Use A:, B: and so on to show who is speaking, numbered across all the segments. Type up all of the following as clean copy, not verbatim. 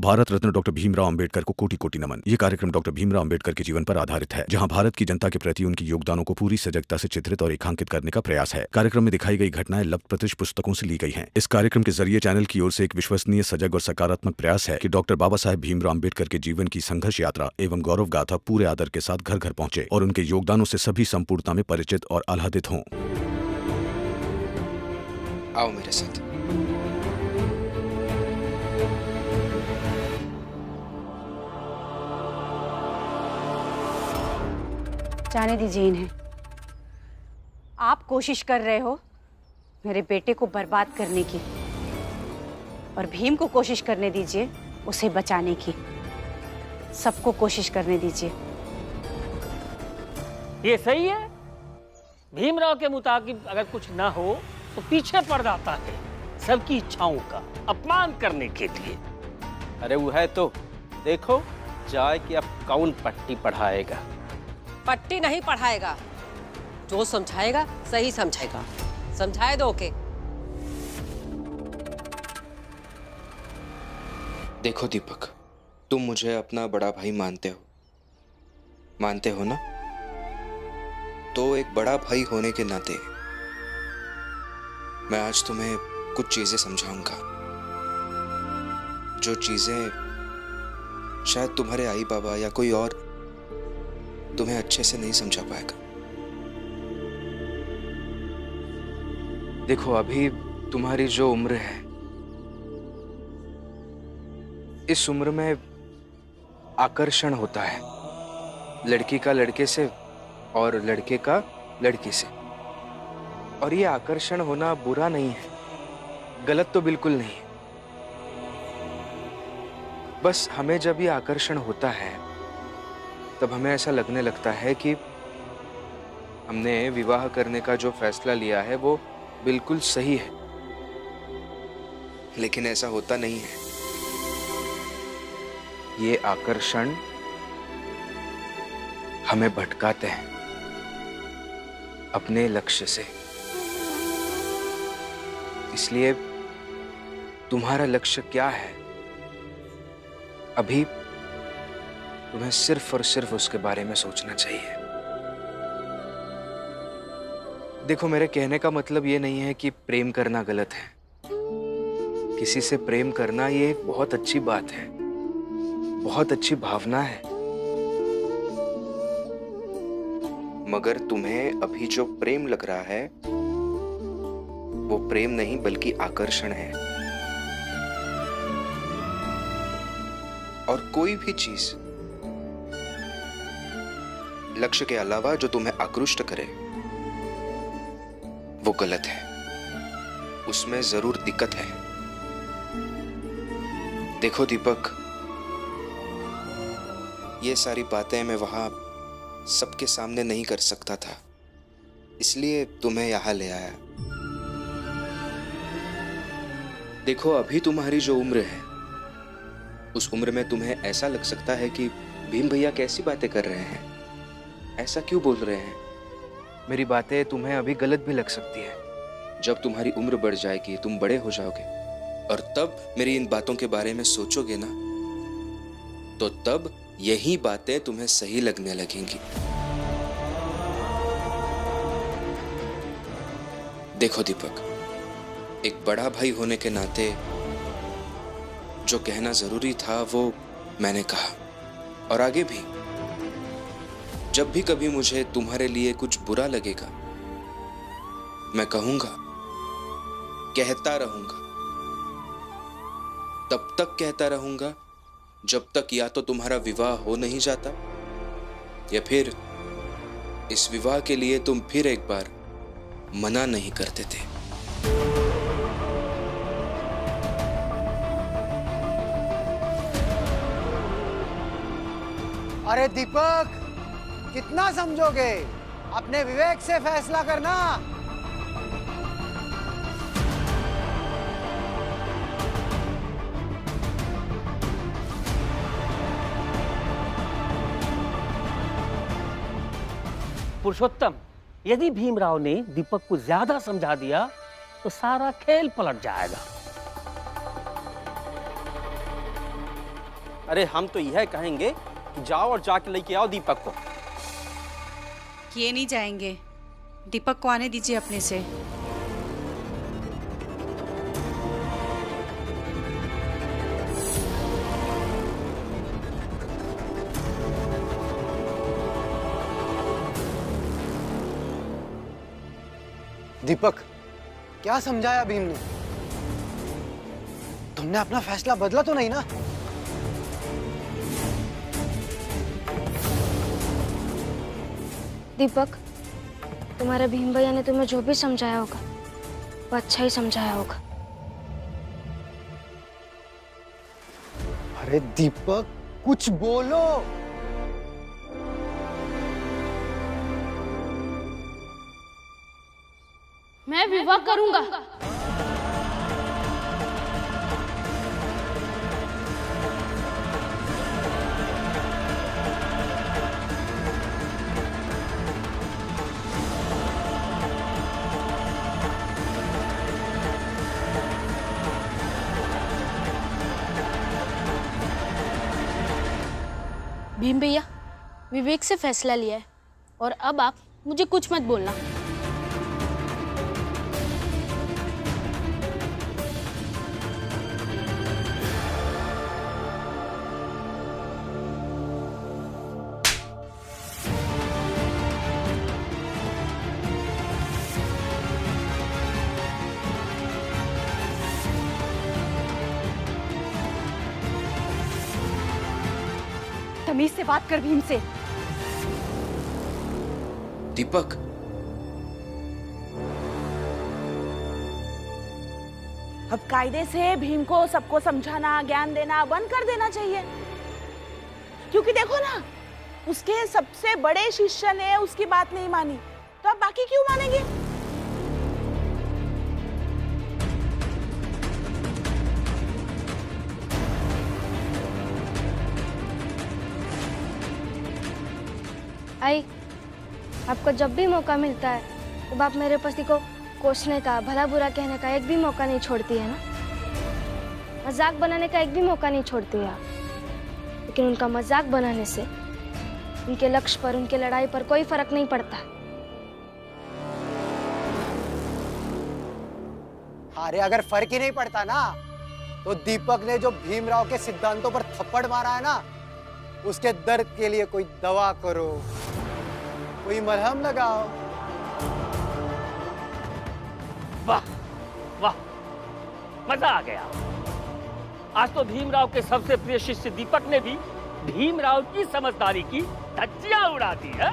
A: Bharat Ratna doctor Bhimrao Ambedkar को कोटि कोटि नमन। ये कार्यक्रम डॉक्टर भीमराव अंबेडकर के जीवन पर आधारित है, जहां भारत की जनता के प्रति उनके योगदानों को पूरी सजगता से चित्रित और रेखांकित करने का प्रयास है। कार्यक्रम में दिखाई गई घटनाएं लब्ध प्रतिष्ठ पुस्तकों से ली गई हैं। इस कार्यक्रम के जरिए चैनल की ओर से एक विश्वसनीय, सजग और सकारात्मक प्रयास है कि डॉक्टर बाबा साहेब भीमराव अंबेडकर के जीवन की संघर्ष यात्रा एवं गौरव गाथा पूरे आदर के साथ घर घर पहुंचे और उनके योगदानों से सभी संपूर्णता में परिचित और आह्लादित हों।
B: आओ मेरे साथ।
C: जाने दीजिए इन्हें। आप कोशिश कर रहे हो मेरे बेटे को बर्बाद करने की, और भीम को कोशिश करने दीजिए उसे बचाने की। सबको कोशिश करने दीजिए।
D: ये सही है। भीमराव के मुताबिक अगर कुछ ना हो तो पीछे पड़ जाता है सबकी इच्छाओं का अपमान करने के लिए।
E: अरे वो है तो देखो जाए कि अब कौन पट्टी पढ़ाएगा।
F: पट्टी नहीं पढ़ाएगा, जो समझाएगा सही समझाएगा। समझाए दो के।
B: देखो दीपक, तुम मुझे अपना बड़ा भाई मानते हो ना? तो एक बड़ा भाई होने के नाते मैं आज तुम्हें कुछ चीजें समझाऊंगा, जो चीजें शायद तुम्हारे आई बाबा या कोई और तुम्हें अच्छे से नहीं समझा पाएगा। देखो, अभी तुम्हारी जो उम्र है, इस उम्र में आकर्षण होता है लड़की का लड़के से और लड़के का लड़की से। और ये आकर्षण होना बुरा नहीं है, गलत तो बिल्कुल नहीं है। बस हमें जब ये आकर्षण होता है तब हमें ऐसा लगने लगता है कि हमने विवाह करने का जो फैसला लिया है वो बिल्कुल सही है, लेकिन ऐसा होता नहीं है। ये आकर्षण हमें भटकाते हैं अपने लक्ष्य से। इसलिए तुम्हारा लक्ष्य क्या है, अभी तुम्हें सिर्फ और सिर्फ उसके बारे में सोचना चाहिए। देखो, मेरे कहने का मतलब ये नहीं है कि प्रेम करना गलत है। किसी से प्रेम करना ये एक बहुत अच्छी बात है, बहुत अच्छी भावना है। मगर तुम्हें अभी जो प्रेम लग रहा है वो प्रेम नहीं बल्कि आकर्षण है। और कोई भी चीज लक्ष्य के अलावा जो तुम्हें आकृष्ट करे वो गलत है, उसमें जरूर दिक्कत है। देखो दीपक, ये सारी बातें मैं वहां सबके सामने नहीं कर सकता था, इसलिए तुम्हें यहां ले आया। देखो, अभी तुम्हारी जो उम्र है, उस उम्र में तुम्हें ऐसा लग सकता है कि भीम भैया कैसी बातें कर रहे हैं, ऐसा क्यों बोल रहे हैं। मेरी बातें तुम्हें अभी गलत भी लग सकती है। जब तुम्हारी उम्र बढ़ जाएगी, तुम बड़े हो जाओगे, और तब मेरी इन बातों के बारे में सोचोगे ना, तो तब यही बातें तुम्हें सही लगने लगेंगी। देखो दीपक, एक बड़ा भाई होने के नाते जो कहना जरूरी था वो मैंने कहा, और आगे भी जब भी कभी मुझे तुम्हारे लिए कुछ बुरा लगेगा मैं कहूंगा, कहता रहूंगा, तब तक कहता रहूंगा जब तक या तो तुम्हारा विवाह हो नहीं जाता या फिर इस विवाह के लिए तुम फिर एक बार मना नहीं करते थे।
G: अरे दीपक, कितना समझोगे? अपने विवेक से फैसला करना।
D: पुरुषोत्तम, यदि भीमराव ने दीपक को ज्यादा समझा दिया तो सारा खेल पलट जाएगा।
E: अरे हम तो यह कहेंगे कि जाओ और जाके लेके आओ दीपक को।
C: ये नहीं जाएंगे, दीपक को आने दीजिए अपने से।
G: दीपक, क्या समझाया भीम ने? तुमने अपना फैसला बदला तो नहीं ना?
H: दीपक, तुम्हारे भीम भैया ने तुम्हें जो भी समझाया होगा वो अच्छा ही समझाया होगा।
G: अरे दीपक, कुछ बोलो।
H: मैं विवाह करूंगा। भीम भैया, विवेक से फैसला लिया है और अब आप मुझे कुछ मत बोलना।
C: तमीज से बात कर भीम से।
B: दीपक,
I: अब कायदे से भीम को सबको समझाना, ज्ञान देना बंद कर देना चाहिए, क्योंकि देखो ना, उसके सबसे बड़े शिष्य ने उसकी बात नहीं मानी, तो अब बाकी क्यों मानेंगे?
H: आई, आपको जब भी मौका मिलता है तब आप मेरे पति को कोसने का, भला बुरा कहने का एक भी मौका नहीं छोड़ती है ना। मजाक बनाने का एक भी मौका नहीं छोड़ती है आप। लेकिन उनका मजाक बनाने से उनके लक्ष्य पर, उनके लड़ाई पर कोई फर्क नहीं पड़ता।
G: अरे अगर फर्क ही नहीं पड़ता ना, तो दीपक ने जो भीमराव के सिद्धांतों पर थप्पड़ मारा है ना, उसके दर्द के लिए कोई दवा करो, कोई मलहम लगाओ।
D: वाह वाह, मजा आ गया। आज तो भीमराव के सबसे प्रिय शिष्य दीपक ने भी भीमराव की समझदारी की धज्जियां उड़ा दी है।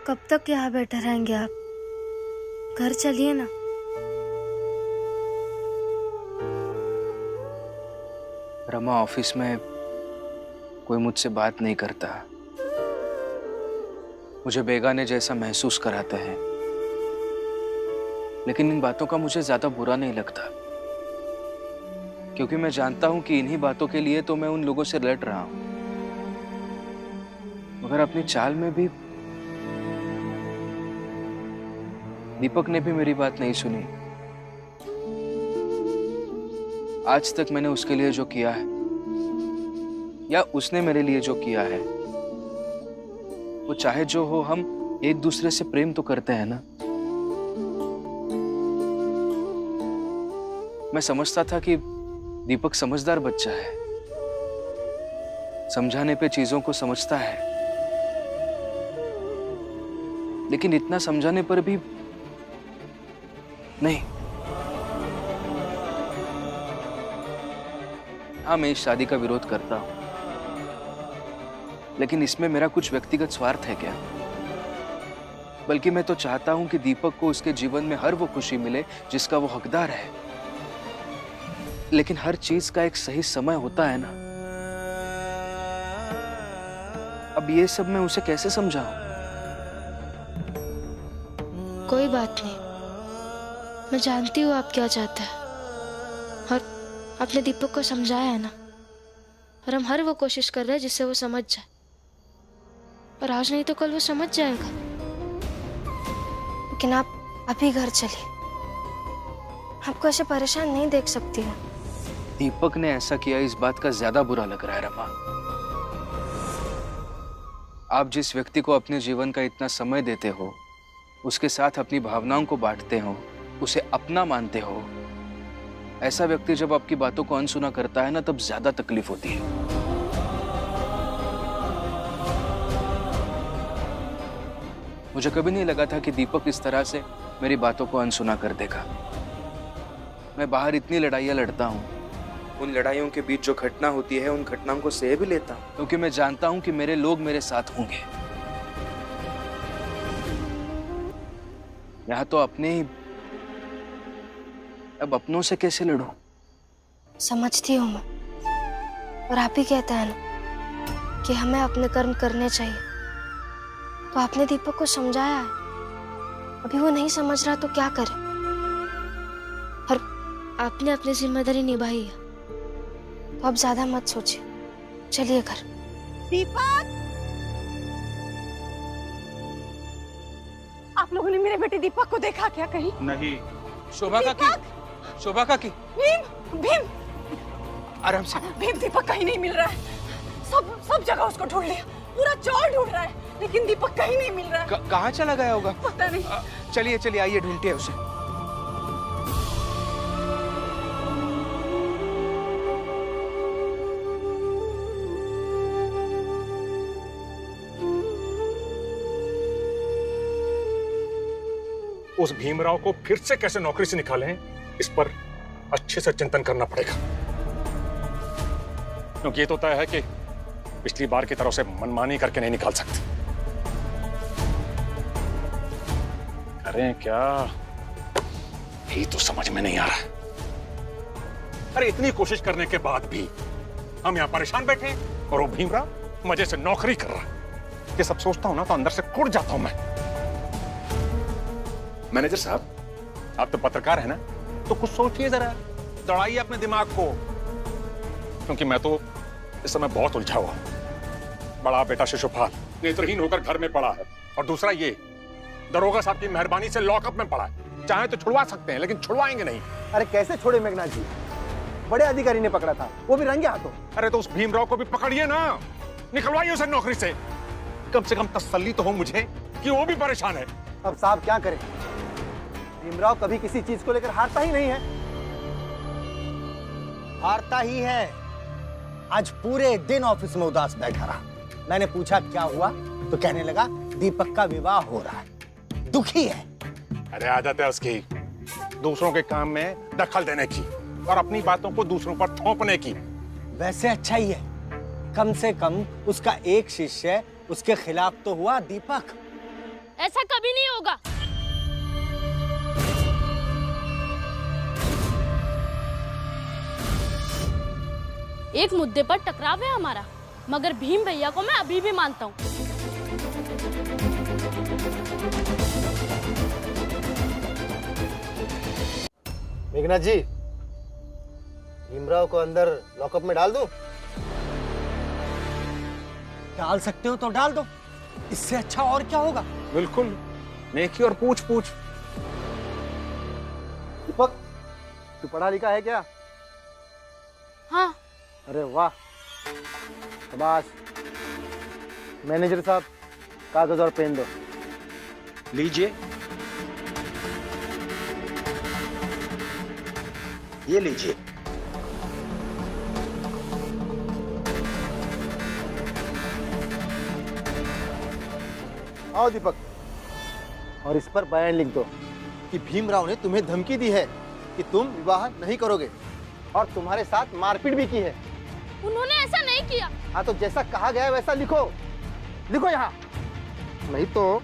H: कब तक यहाँ बैठे रहेंगे आप? घर चलिए ना।
B: रमा, ऑफिस में कोई मुझसे बात नहीं करता, मुझे बेगाने जैसा महसूस कराते हैं। लेकिन इन बातों का मुझे ज्यादा बुरा नहीं लगता, क्योंकि मैं जानता हूं कि इन्हीं बातों के लिए तो मैं उन लोगों से लड़ रहा हूं। मगर अपनी चाल में भी दीपक ने भी मेरी बात नहीं सुनी। आज तक मैंने उसके लिए जो किया है, या उसने मेरे लिए जो किया है, वो चाहे जो हो, हम एक दूसरे से प्रेम तो करते हैं ना। मैं समझता था कि दीपक समझदार बच्चा है, समझाने पे चीजों को समझता है, लेकिन इतना समझाने पर भी नहीं। हाँ, मैं इस शादी का विरोध करता हूं, लेकिन इसमें मेरा कुछ व्यक्तिगत स्वार्थ है क्या? बल्कि मैं तो चाहता हूं कि दीपक को उसके जीवन में हर वो खुशी मिले जिसका वो हकदार है। लेकिन हर चीज का एक सही समय होता है ना। अब ये सब मैं उसे कैसे समझाऊं?
H: कोई बात नहीं, मैं जानती हूँ आप क्या चाहते हैं, और आपने दीपक को समझाया है ना, और हम हर वो कोशिश कर रहे हैं जिससे वो समझ जाए, और आज नहीं तो कल वो समझ जाएगा। लेकिन आप ही घर चलिए, आपको ऐसे परेशान नहीं देख सकती हूँ।
B: दीपक ने ऐसा किया, इस बात का ज्यादा बुरा लग रहा है रमा। आप जिस व्यक्ति को अपने जीवन का इतना समय देते हो, उसके साथ अपनी भावनाओं को बांटते हो, उसे अपना मानते हो, ऐसा व्यक्ति जब आपकी बातों को अनसुना करता है ना, तब ज्यादा तकलीफ होती है। मुझे कभी नहीं लगा था कि दीपक इस तरह से मेरी बातों को अनसुना कर देगा। मैं बाहर इतनी लड़ाइयाँ लड़ता हूँ, उन लड़ाइयों के बीच जो घटना होती है उन घटनाओं को सह भी लेता हूँ, क्योंकि मैं जानता हूँ कि मेरे लोग मेरे साथ होंगे। यहाँ तो अपने ही, अब अपनों से कैसे लड़ूं?
H: समझती हूँ मैं, और आप ही कहते हैं ना कि हमें अपने कर्म करने चाहिए, तो आपने दीपक को समझाया है, अभी वो नहीं समझ रहा तो क्या करे, और आपने अपनी जिम्मेदारी निभाई है, तो अब ज्यादा मत सोचिए, चलिए घर।
C: दीपक, आप लोगों ने मेरे बेटे दीपक को देखा क्या कहीं?
E: नहीं। शोभा का की, शोभा का की।
C: भीम, भीम,
E: आराम से।
C: भीम, दीपक कहीं नहीं मिल रहा है। सब जगह उसको ढूंढ लिया, पूरा चौर ढूंढ रहा है, लेकिन दीपक कहीं नहीं मिल रहा है।
E: कहाँ चला गया होगा?
C: पता नहीं।
E: चलिए चलिए, आइए ढूंढते हैं उसे।
J: उस भीमराव को फिर से कैसे नौकरी से निकालें, इस पर अच्छे से चिंतन करना पड़ेगा, क्योंकि ये तो तय है कि पिछली बार की तरह से मनमानी करके नहीं निकाल सकते। करें क्या, यही तो समझ में नहीं आ रहा। अरे इतनी कोशिश करने के बाद भी हम यहाँ परेशान बैठे और वो भीमराव मजे से नौकरी कर रहा। ये सब सोचता हूं ना तो अंदर से कुड़ जाता हूं मैं। मैनेजर साहब, आप तो पत्रकार हैं ना, तो कुछ सोचिए जरा, दौड़ाइए अपने दिमाग को, क्योंकि मैं तो इस समय बहुत उलझा हुआ हूं। बड़ा बेटा शिशुपाल नेत्रहीन होकर घर में पड़ा है, और दूसरा ये दरोगा साहब की मेहरबानी से लॉकअप में पड़ा है। चाहे तो छुड़वा सकते हैं, लेकिन छुड़वाएंगे नहीं।
G: अरे कैसे छोड़े मेघनाथ जी, बड़े अधिकारी ने पकड़ा था, वो भी रंगे हाथों।
J: अरे तो उस भीमराव को भी पकड़िए ना, निकलवाइए उसे नौकरी से। कम से कम तसल्ली तो हो मुझे कि वो भी परेशान है।
G: अब साहब क्या करें, भीमराव कभी किसी चीज को लेकर हारता ही नहीं है। हारता ही है। आज पूरे दिन ऑफिस में उदास बैठा रहा। मैंने पूछा क्या हुआ, तो कहने लगा दीपक का विवाह हो रहा है, दुखी है।
J: अरे आदत है उसकी दूसरों के काम में दखल देने की और अपनी बातों को दूसरों पर थोपने की।
G: वैसे अच्छा ही है, कम से कम उसका एक शिष्य उसके खिलाफ तो हुआ। दीपक,
H: ऐसा कभी नहीं होगा।
K: एक मुद्दे पर टकराव है हमारा, मगर भीम भैया को मैं अभी भी मानता हूँ।
G: मेघनाथ जी, भीमराव को अंदर लॉकअप में डाल दो? डाल सकते हो तो डाल दो, इससे अच्छा और क्या होगा।
J: बिल्कुल, नेकी और पूछ पूछ।
G: दीपक, तू पढ़ा लिखा है क्या?
K: हाँ।
G: अरे वाह, शाबाश। मैनेजर साहब, कागज और पेन दो।
L: लीजिए, ये लीजिए।
G: आओ दीपक, और इस पर बयान लिख दो कि भीमराव ने तुम्हें धमकी दी है कि तुम विवाह नहीं करोगे, और तुम्हारे साथ मारपीट भी की है।
K: उन्होंने ऐसा नहीं किया।
G: हाँ, तो जैसा कहा गया है वैसा लिखो, लिखो यहाँ, नहीं तो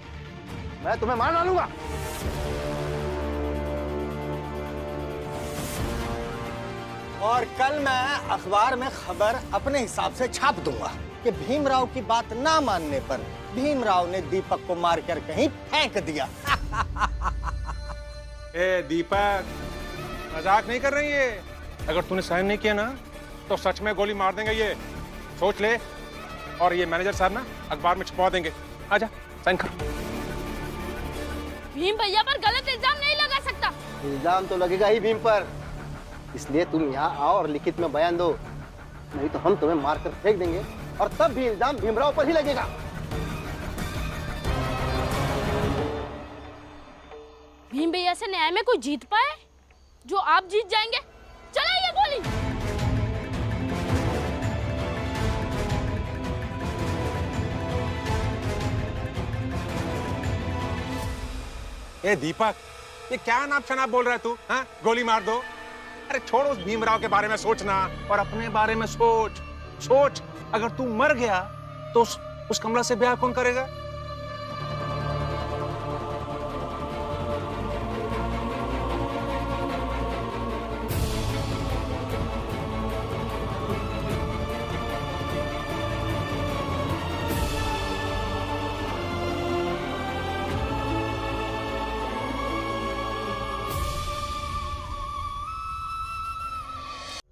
G: मैं तुम्हें मार डालूंगा।
M: और कल मैं अखबार में खबर अपने हिसाब से छाप दूंगा कि भीमराव की बात ना मानने पर भीमराव ने दीपक को मारकर कहीं फेंक दिया।
J: ए दीपक, मजाक नहीं कर रही है। अगर तूने साइन नहीं किया ना तो सच में गोली मार देंगे ये, सोच ले। और ये मैनेजर साहब ना अखबार में छपवा देंगे। आजा साइन कर।
K: भीम भैया पर गलत इल्जाम नहीं लगा सकता।
M: इल्जाम तो लगेगा ही भीम पर, इसलिए तुम यहाँ आओ और लिखित में बयान दो, नहीं तो हम तुम्हें मारकर फेंक देंगे और तब भी इल्जाम भीमराव पर ही लगेगा।
K: भीम भैया से न्याय में कोई जीत पाए जो आप जीत जाएंगे? चलाइए गोली।
J: ए दीपक, ये क्या नाप शनाप बोल रहा है तू? हाँ, गोली मार दो। अरे छोड़ उस भीमराव के बारे में सोचना और अपने बारे में सोच। सोच, अगर तू मर गया तो उस कमला से ब्याह कौन करेगा?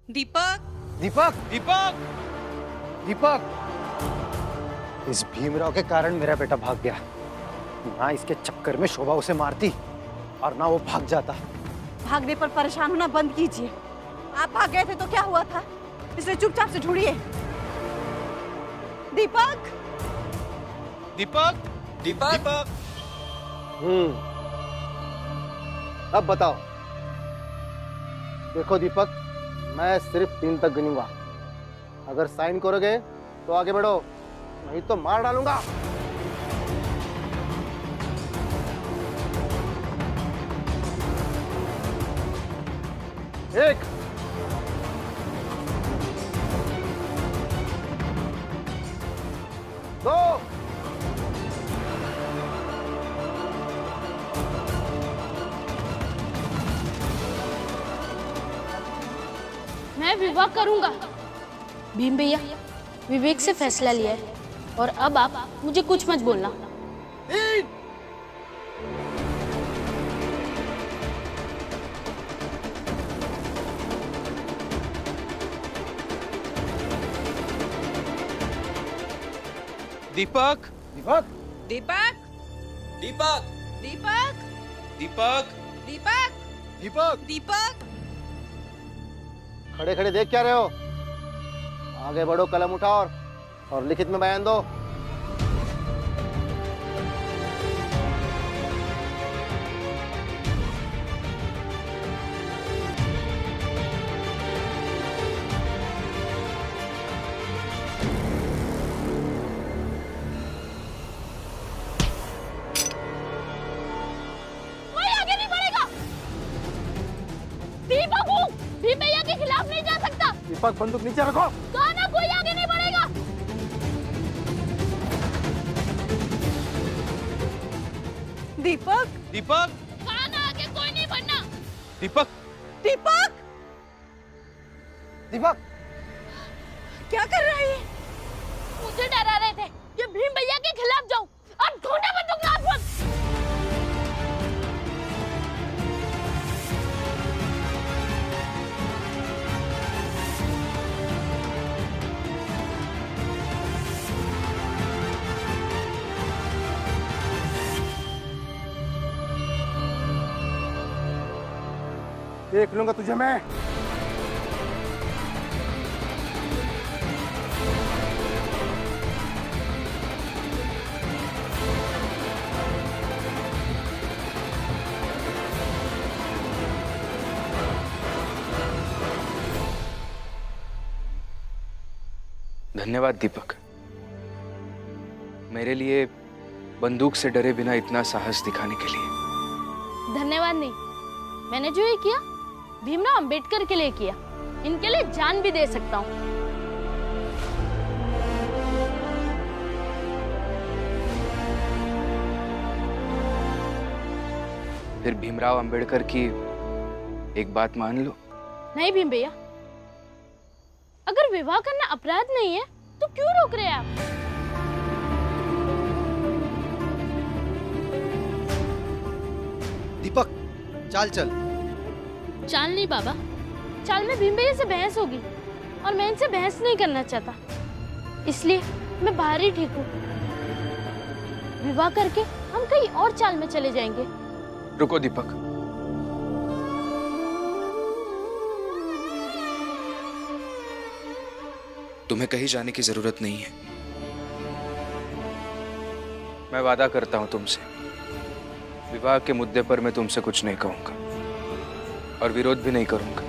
N: दीपक,
M: दीपक,
N: दीपक,
M: दीपक, इस भीमराव के कारण मेरा बेटा भाग गया। ना इसके चक्कर में शोभा उसे मारती और ना वो भाग जाता।
C: भागने पर परेशान होना बंद कीजिए। आप भाग गए थे तो क्या हुआ था, इसलिए चुपचाप से ढूंढिए। दीपक,
N: दीपक, दीपक,
M: अब बताओ। देखो दीपक, मैं सिर्फ 3 तक गिनूंगा। अगर साइन करोगे तो आगे बढ़ो, नहीं तो मार डालूंगा। 1 2
K: मैं विवाह करूंगा। भीम भैया, विवेक से फैसला लिया है और अब आप मुझे कुछ मत बोलना।
N: दीपक,
M: दीपक,
I: दीपक,
N: दीपक,
I: दीपक,
N: दीपक,
I: दीपक,
M: दीपक,
I: दीपक।
M: खड़े खड़े देख क्या रहे हो? आगे बढ़ो, कलम उठाओ और लिखित में बयान दो।
K: कोई आगे नहीं बढ़ेगा। दीपक हूँ, भीम भैया के खिलाफ नहीं जा सकता।
M: दीपक, बंदूक नीचे रखो।
K: गाना कोई आगे नहीं बढ़ेगा।
C: दीपक,
N: दीपक,
K: गाना आगे कोई नहीं बढ़ना।
N: दीपक,
C: दीपक,
M: दीपक,
C: क्या कर रहे हैं?
K: मुझे डरा रहे थे कि भीम भैया के खिलाफ जाऊं। अब ढूंढे बंदूक लाओ खुद।
M: देख लूंगा तुझे मैं।
B: धन्यवाद दीपक, मेरे लिए बंदूक से डरे बिना इतना साहस दिखाने के लिए।
K: धन्यवाद नहीं, मैंने जो ये किया भीमराव अंबेडकर के लिए किया। इनके लिए जान भी दे सकता हूँ।
B: फिर भीमराव अंबेडकर की एक बात मान लो।
K: नहीं भीम भैया, अगर विवाह करना अपराध नहीं है तो क्यों रोक रहे हैं आप?
M: दीपक, चाल चल।
K: चाल नहीं बाबा, चाल में भीम भैया से बहस होगी और मैं इनसे बहस नहीं करना चाहता, इसलिए मैं बाहर ही ठीक हूँ। विवाह करके हम कहीं और चाल में चले जाएंगे।
B: रुको दीपक, तुम्हें कहीं जाने की जरूरत नहीं है। मैं वादा करता हूं तुमसे, विवाह के मुद्दे पर मैं तुमसे कुछ नहीं कहूंगा और विरोध भी नहीं करूंगा।